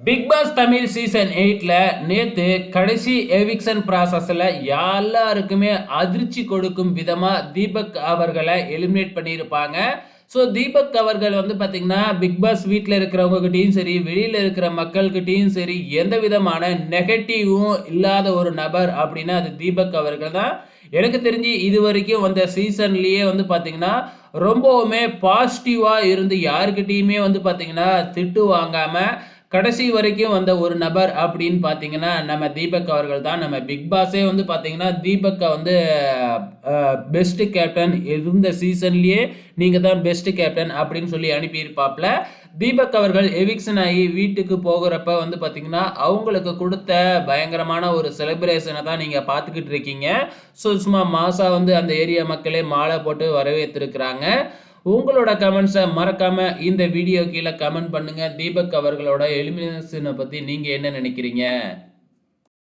Big pass Tamil season 8ல நேத்து கடைசி eviction ப்ராசஸ்ல எல்லாருக்குமே அதிர்ச்சி கொடுக்கும் விதமா தீபக் அவர்களை எலிமினேட் பண்ணியிருப்பாங்க. ஸோ தீபக் அவர்கள் வந்து பார்த்தீங்கன்னா, பிக் பாஸ் வீட்ல இருக்கிறவங்ககிட்டயும் சரி, வெளியில இருக்கிற மக்கள்கிட்டயும் சரி, எந்த விதமான நெகட்டிவும் இல்லாத ஒரு நபர் அப்படின்னா அது தீபக் அவர்கள் தான். எனக்கு தெரிஞ்சு இதுவரைக்கும் வந்த சீசன்லயே வந்து பார்த்தீங்கன்னா, ரொம்பவுமே பாசிட்டிவா இருந்து யார்கிட்டயுமே வந்து பார்த்தீங்கன்னா, திட்டு வாங்காம கடைசி வரைக்கும் வந்த ஒரு நபர் அப்படின்னு பார்த்தீங்கன்னா, நம்ம தீபக் அவர்கள் தான். நம்ம பிக் பாஸே வந்து பார்த்தீங்கன்னா, தீபக்க வந்து பெஸ்ட் கேப்டன் இருந்த சீசன்லயே நீங்க தான் பெஸ்ட் கேப்டன் அப்படின்னு சொல்லி அனுப்பியிருப்பாப்ல. தீபக் அவர்கள் எவிக்ஷன் ஆகி வீட்டுக்கு போகிறப்ப வந்து பார்த்தீங்கன்னா, அவங்களுக்கு குடுத்த பயங்கரமான ஒரு செலிப்ரேஷன தான் நீங்க பார்த்துக்கிட்டு இருக்கீங்க. ஸோ சும்மா மாஸா வந்து அந்த ஏரியா மக்களே மாலை போட்டு வரவேற்றிருக்கிறாங்க. உங்களோட கமெண்ட்ஸை மறக்காம இந்த வீடியோ கீழே கமெண்ட் பண்ணுங்க. தீபக் அவர்களோட எலிமினேஷனை பத்தி நீங்க என்ன நினைக்கிறீங்க?